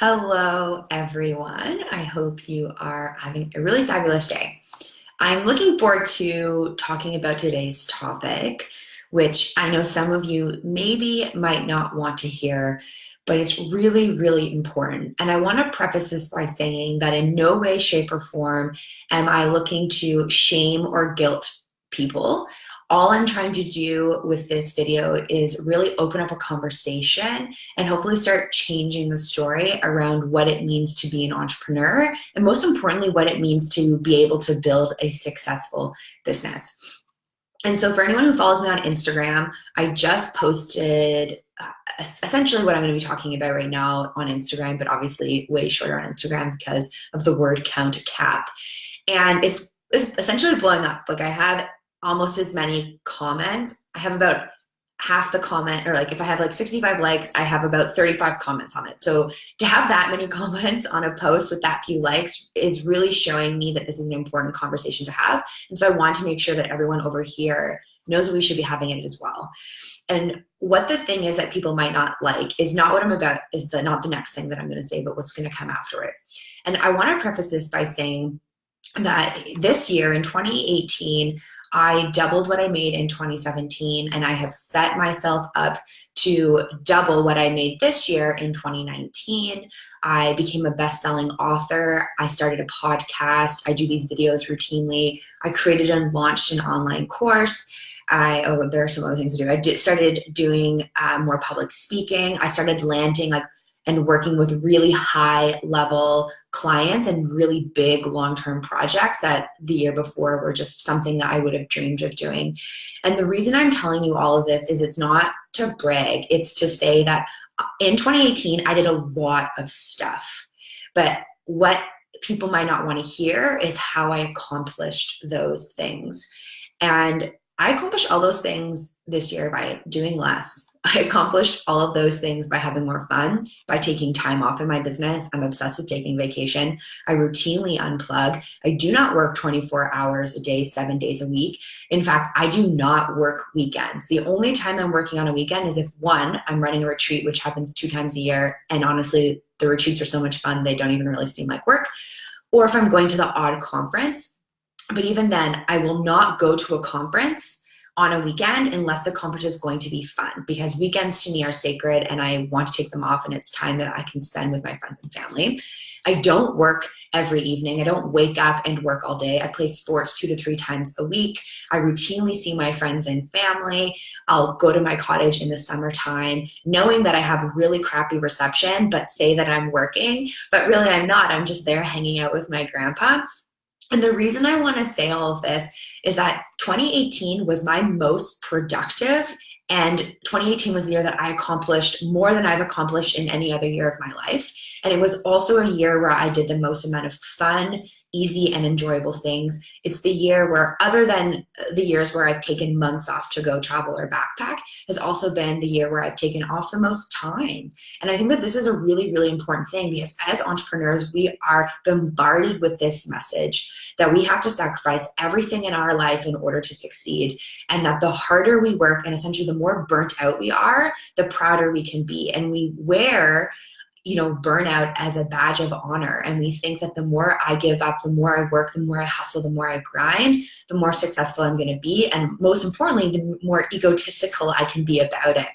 Hello, everyone. I hope you are having a really fabulous day. I'm looking forward to talking about today's topic, which I know some of you maybe might not want to hear, but it's really, really important. And I want to preface this by saying that in no way, shape, or form am I looking to shame or guilt people. All I'm trying to do with this video is really open up a conversation and hopefully start changing the story around what it means to be an entrepreneur, and most importantly, what it means to be able to build a successful business. And so for anyone who follows me on Instagram, I just posted essentially what I'm going to be talking about right now on Instagram, but obviously way shorter on Instagram because of the word count cap. And it's essentially blowing up. Like, I have almost as many comments. I have about half the comment, or like if I have like 65 likes, I have about 35 comments on it. So to have that many comments on a post with that few likes is really showing me that this is an important conversation to have. And so I want to make sure that everyone over here knows that we should be having it as well. And what the thing is that people might not like is not what I'm about, is not the next thing that I'm going to say, but what's going to come after it. And I want to preface this by saying that this year in 2018, I doubled what I made in 2017, and I have set myself up to double what I made this year in 2019. I became a best-selling author. I started a podcast. I do these videos routinely. I created and launched an online course. There are some other things to do. Started doing more public speaking. I started landing and working with really high level clients and really big long-term projects that the year before were just something that I would have dreamed of doing. And the reason I'm telling you all of this is it's not to brag, it's to say that in 2018, I did a lot of stuff. But what people might not want to hear is how I accomplished those things. And I accomplished all those things this year by doing less. I accomplished all of those things by having more fun, by taking time off in my business. I'm obsessed with taking vacation. I routinely unplug. I do not work 24 hours a day, 7 days a week. In fact, I do not work weekends. The only time I'm working on a weekend is if, one, I'm running a retreat, which happens 2 times a year. And honestly, the retreats are so much fun, they don't even really seem like work. Or if I'm going to the odd conference. But even then, I will not go to a conference on a weekend unless the conference is going to be fun, because weekends to me are sacred and I want to take them off, and it's time that I can spend with my friends and family. I don't work every evening. I don't wake up and work all day. I play sports 2 to 3 times a week. I routinely see my friends and family. I'll go to my cottage in the summertime knowing that I have really crappy reception, but say that I'm working, but really I'm not. I'm just there hanging out with my grandpa. And the reason I want to say all of this is that 2018 was my most productive, and 2018 was the year that I accomplished more than I've accomplished in any other year of my life. And it was also a year where I did the most amount of fun, easy, and enjoyable things. It's the year where, other than the years where I've taken months off to go travel or backpack, has also been the year where I've taken off the most time. And I think that this is a really, really important thing, because as entrepreneurs, we are bombarded with this message that we have to sacrifice everything in our life in order to succeed, and that the harder we work and essentially the more burnt out we are, the prouder we can be. And we wear burnout as a badge of honor. And we think that the more I give up, the more I work, the more I hustle, the more I grind, the more successful I'm going to be. And most importantly, the more egotistical I can be about it.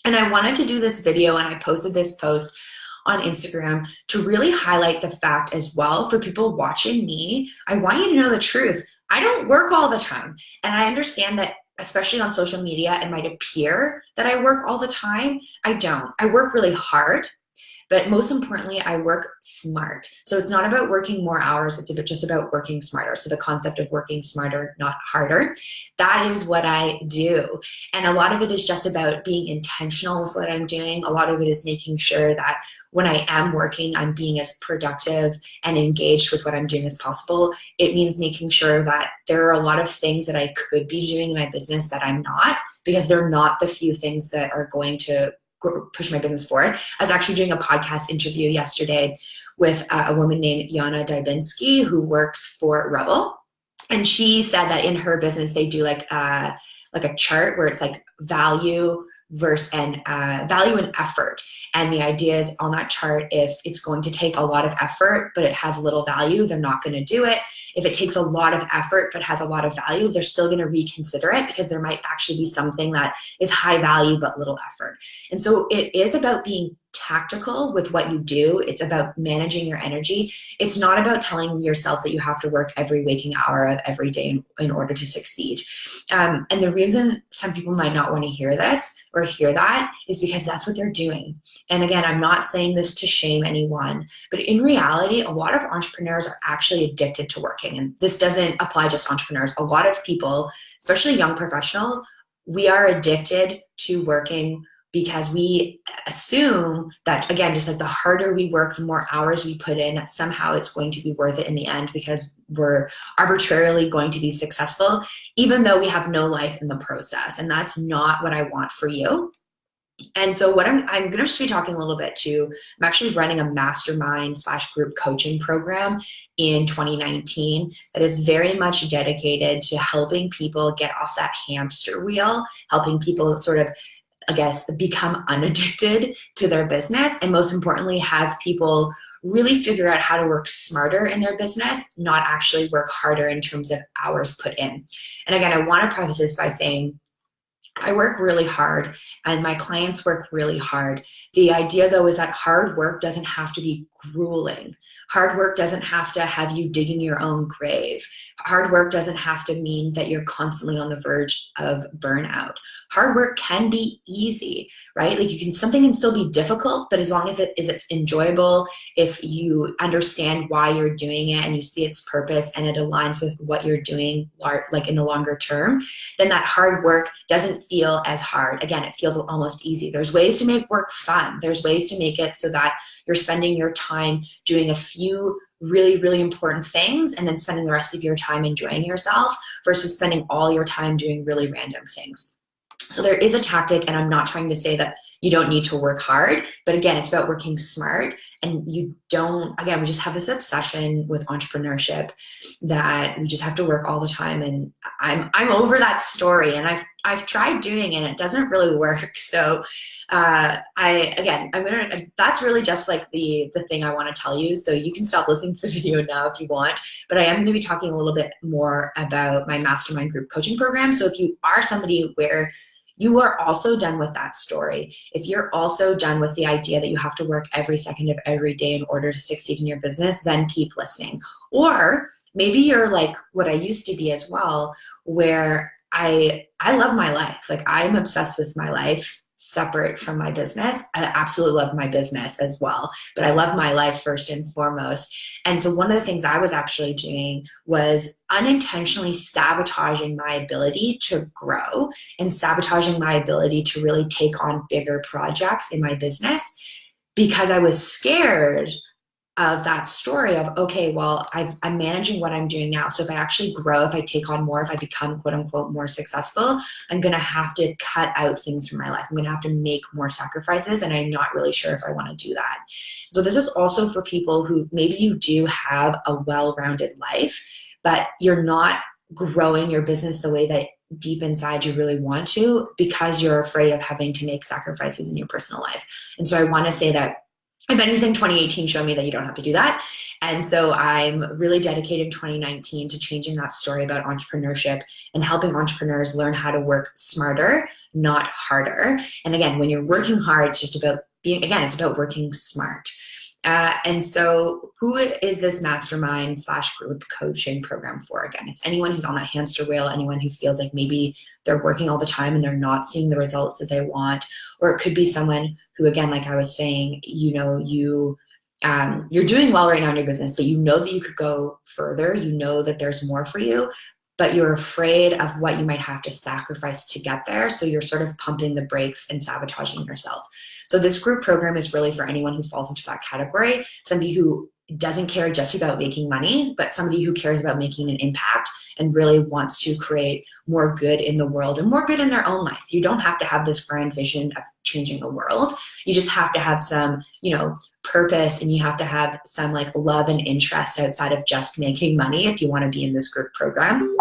And I wanted to do this video, and I posted this post on Instagram to really highlight the fact as well for people watching me. I want you to know the truth. I don't work all the time. And I understand that, especially on social media, it might appear that I work all the time. I don't. I work really hard. But most importantly, I work smart. So it's not about working more hours, it's just about working smarter. So the concept of working smarter, not harder, that is what I do. And a lot of it is just about being intentional with what I'm doing. A lot of it is making sure that when I am working, I'm being as productive and engaged with what I'm doing as possible. It means making sure that there are a lot of things that I could be doing in my business that I'm not, because they're not the few things that are going to push my business forward. I was actually doing a podcast interview yesterday with a woman named Yana Dybinski, who works for Rebel. And she said that in her business, they do like a chart where it's like value value and effort. And the idea is on that chart, if it's going to take a lot of effort, but it has little value, they're not going to do it. If it takes a lot of effort, but has a lot of value, they're still going to reconsider it because there might actually be something that is high value, but little effort. And so it is about being tactical with what you do. It's about managing your energy. It's not about telling yourself that you have to work every waking hour of every day in order to succeed. And the reason some people might not want to hear this or hear that is because that's what they're doing. And again, I'm not saying this to shame anyone, but in reality, a lot of entrepreneurs are actually addicted to working. And this doesn't apply just to entrepreneurs. A lot of people, especially young professionals, we are addicted to working because we assume that, again, just like the harder we work, the more hours we put in, that somehow it's going to be worth it in the end because we're arbitrarily going to be successful, even though we have no life in the process. And that's not what I want for you. And so what I'm going to just be talking a little bit to, I'm actually running a mastermind / group coaching program in 2019 that is very much dedicated to helping people get off that hamster wheel, helping people sort of, I guess, become unaddicted to their business, and most importantly, have people really figure out how to work smarter in their business, not actually work harder in terms of hours put in. And again, I want to preface this by saying, I work really hard and my clients work really hard. The idea though is that hard work doesn't have to be grueling. Hard work doesn't have to have you digging your own grave. Hard work doesn't have to mean that you're constantly on the verge of burnout. Hard work can be easy, right? Like something can still be difficult, but as long as it's enjoyable, if you understand why you're doing it and you see its purpose and it aligns with what you're doing like in the longer term, then that hard work doesn't feel as hard. Again, it feels almost easy. There's ways to make work fun. There's ways to make it so that you're spending your time doing a few really, really important things and then spending the rest of your time enjoying yourself versus spending all your time doing really random things. So there is a tactic, and I'm not trying to say that you don't need to work hard, but again, it's about working smart. And we just have this obsession with entrepreneurship that we just have to work all the time. And I'm over that story, and I've tried doing it and it doesn't really work. So that's really just like the thing I want to tell you. So you can stop listening to the video now if you want, but I am going to be talking a little bit more about my mastermind group coaching program. So if you are somebody where you are also done with that story, if you're also done with the idea that you have to work every second of every day in order to succeed in your business, then keep listening. Or maybe you're like what I used to be as well, where I love my life. Like I'm obsessed with my life separate from my business. I absolutely love my business as well, but I love my life first and foremost. And so one of the things I was actually doing was unintentionally sabotaging my ability to grow and sabotaging my ability to really take on bigger projects in my business because I was scared of that story of, okay, well, I'm managing what I'm doing now. So if I actually grow, if I take on more, if I become quote unquote more successful, I'm going to have to cut out things from my life. I'm going to have to make more sacrifices. And I'm not really sure if I want to do that. So this is also for people who maybe you do have a well-rounded life, but you're not growing your business the way that deep inside you really want to because you're afraid of having to make sacrifices in your personal life. And so I want to say that if anything, 2018 showed me that you don't have to do that. And so I'm really dedicating 2019 to changing that story about entrepreneurship and helping entrepreneurs learn how to work smarter, not harder. And again, when you're working hard, it's just about it's about working smart. And so who is this mastermind / group coaching program for? Again, it's anyone who's on that hamster wheel, anyone who feels like maybe they're working all the time and they're not seeing the results that they want. Or it could be someone who, again, like I was saying, you're doing well right now in your business, but you know that you could go further. You know that there's more for you, but you're afraid of what you might have to sacrifice to get there. So you're sort of pumping the brakes and sabotaging yourself. So this group program is really for anyone who falls into that category, somebody who doesn't care just about making money, but somebody who cares about making an impact and really wants to create more good in the world and more good in their own life. You don't have to have this grand vision of changing the world. You just have to have some, purpose, and you have to have some like love and interest outside of just making money if you want to be in this group program.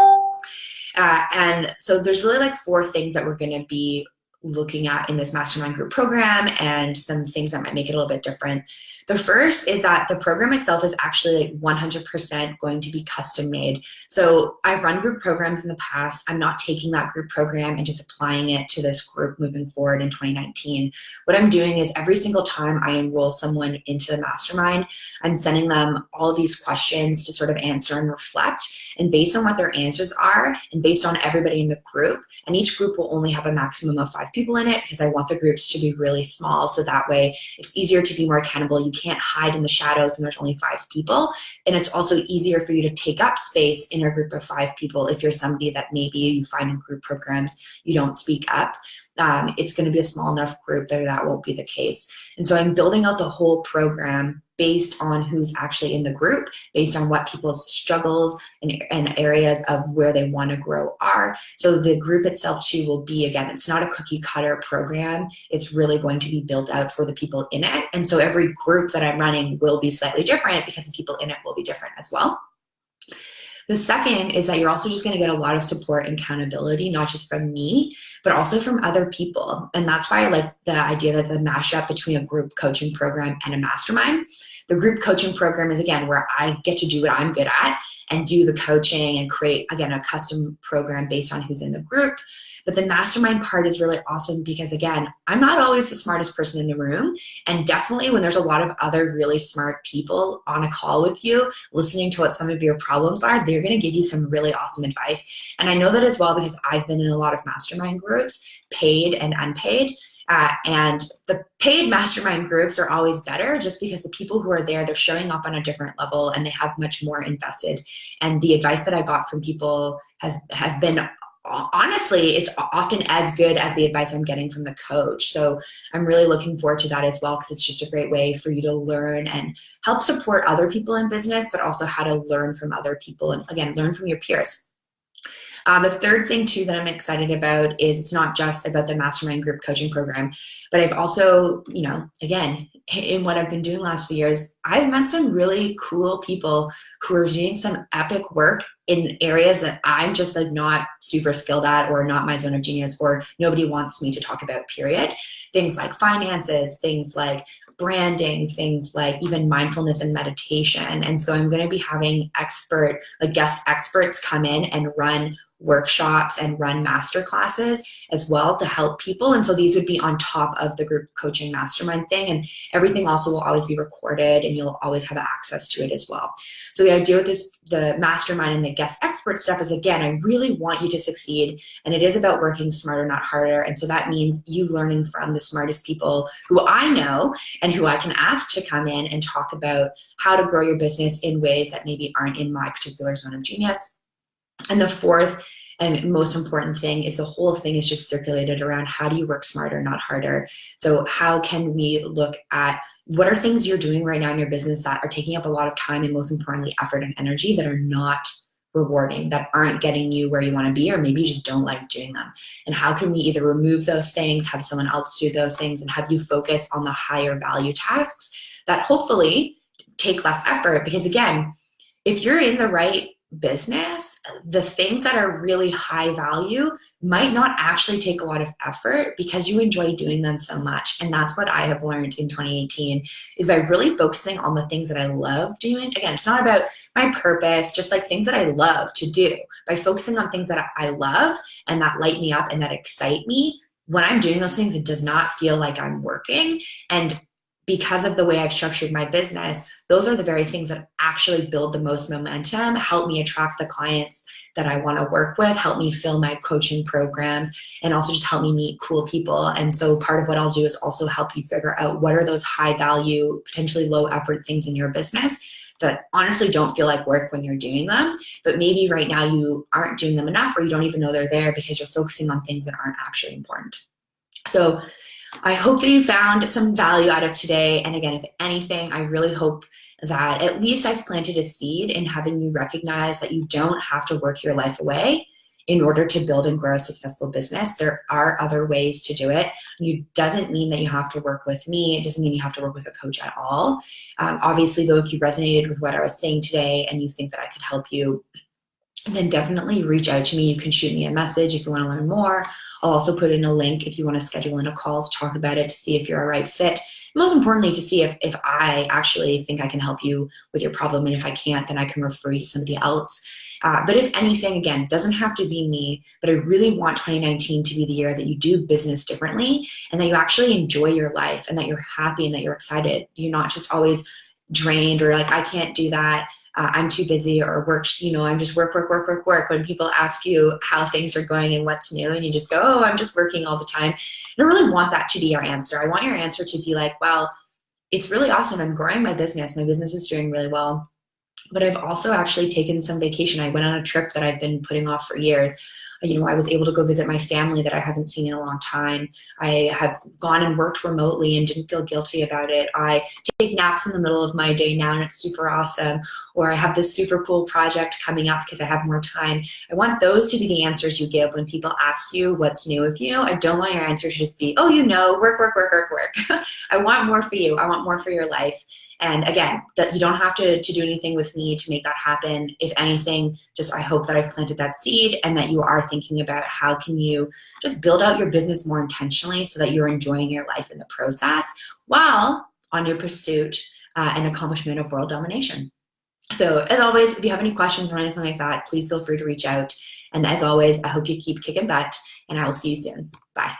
And so there's really like 4 things that we're going to be looking at in this mastermind group program and some things that might make it a little bit different. The first is that the program itself is actually 100% going to be custom made. So I've run group programs in the past. I'm not taking that group program and just applying it to this group moving forward in 2019. What I'm doing is every single time I enroll someone into the mastermind, I'm sending them all of these questions to sort of answer and reflect. And based on what their answers are, and based on everybody in the group, and each group will only have a maximum of 5 people in it because I want the groups to be really small. So that way it's easier to be more accountable. You can't hide in the shadows when there's only 5 people. And it's also easier for you to take up space in a group of 5 people if you're somebody that maybe you find in group programs you don't speak up. It's going to be a small enough group that won't be the case. And so I'm building out the whole program based on who's actually in the group, based on what people's struggles and areas of where they want to grow are. So the group itself too will be, again, it's not a cookie cutter program. It's really going to be built out for the people in it. And so every group that I'm running will be slightly different because the people in it will be different as well. The second is that you're also just going to get a lot of support and accountability, not just from me, but also from other people. And that's why I like the idea that it's a mashup between a group coaching program and a mastermind. The group coaching program is, again, where I get to do what I'm good at and do the coaching and create, again, a custom program based on who's in the group. But the mastermind part is really awesome because, again, I'm not always the smartest person in the room. And definitely when there's a lot of other really smart people on a call with you, listening to what some of your problems are, they're going to give you some really awesome advice. And I know that as well because I've been in a lot of mastermind groups, paid and unpaid. And the paid mastermind groups are always better just because the people who are there, they're showing up on a different level and they have much more invested. And the advice that I got from people has been, honestly, it's often as good as the advice I'm getting from the coach. So I'm really looking forward to that as well because it's just a great way for you to learn and help support other people in business, but also how to learn from other people and, again, learn from your peers. The third thing too that I'm excited about is it's not just about the mastermind group coaching program, but I've also, again, in what I've been doing last few years, I've met some really cool people who are doing some epic work in areas that I'm just like not super skilled at or not my zone of genius or nobody wants me to talk about, period. Things like finances, things like branding, things like even mindfulness and meditation. And so I'm going to be having guest experts come in and run workshops and run master classes as well to help people. And so these would be on top of the group coaching mastermind thing. And everything also will always be recorded and you'll always have access to it as well. So the idea with the mastermind and the guest expert stuff is, again, I really want you to succeed. And it is about working smarter, not harder. And so that means you learning from the smartest people who I know and who I can ask to come in and talk about how to grow your business in ways that maybe aren't in my particular zone of genius. And the fourth and most important thing is the whole thing is just circulated around how do you work smarter, not harder. So how can we look at what are things you're doing right now in your business that are taking up a lot of time and most importantly, effort and energy that are not rewarding, that aren't getting you where you want to be, or maybe you just don't like doing them. And how can we either remove those things, have someone else do those things, and have you focus on the higher value tasks that hopefully take less effort? Because again, if you're in the right business, the things that are really high value might not actually take a lot of effort because you enjoy doing them so much. And that's what I have learned in 2018 is by really focusing on the things that I love doing. Again, it's not about my purpose, just like things that I love to do. By focusing on things that I love and that light me up and that excite me, when I'm doing those things, it does not feel like I'm working. And because of the way I've structured my business, those are the very things that actually build the most momentum, help me attract the clients that I want to work with, help me fill my coaching programs, and also just help me meet cool people. And so part of what I'll do is also help you figure out what are those high value, potentially low effort things in your business that honestly don't feel like work when you're doing them, but maybe right now you aren't doing them enough or you don't even know they're there because you're focusing on things that aren't actually important. So I hope that you found some value out of today. And again, if anything, I really hope that at least I've planted a seed in having you recognize that you don't have to work your life away in order to build and grow a successful business. There are other ways to do it. It doesn't mean that you have to work with me. It doesn't mean you have to work with a coach at all. Obviously, though, if you resonated with what I was saying today and you think that I could help you then definitely reach out to me. You can shoot me a message if you want to learn more. I'll also put in a link if you want to schedule in a call to talk about it, to see if you're a right fit. Most importantly, to see if I actually think I can help you with your problem. And if I can't, then I can refer you to somebody else. But if anything, again, it doesn't have to be me, but I really want 2019 to be the year that you do business differently and that you actually enjoy your life and that you're happy and that you're excited. You're not just always drained or like, I can't do that. I'm too busy, or work, I'm just work, work, work, work, work. When people ask you how things are going and what's new, and you just go, oh, I'm just working all the time. I don't really want that to be your answer. I want your answer to be like, well, it's really awesome. I'm growing my business. My business is doing really well. But I've also actually taken some vacation. I went on a trip that I've been putting off for years. I was able to go visit my family that I haven't seen in a long time. I have gone and worked remotely and didn't feel guilty about it. I take naps in the middle of my day now, and it's super awesome. Or I have this super cool project coming up because I have more time. I want those to be the answers you give when people ask you what's new with you. I don't want your answer to just be, oh, work, work, work, work, work. I want more for you. I want more for your life. And again, that you don't have to do anything with me to make that happen. If anything, just I hope that I've planted that seed and that you are thinking about how can you just build out your business more intentionally so that you're enjoying your life in the process while on your pursuit and accomplishment of world domination. So as always, if you have any questions or anything like that, please feel free to reach out. And as always, I hope you keep kicking butt, and I will see you soon. Bye.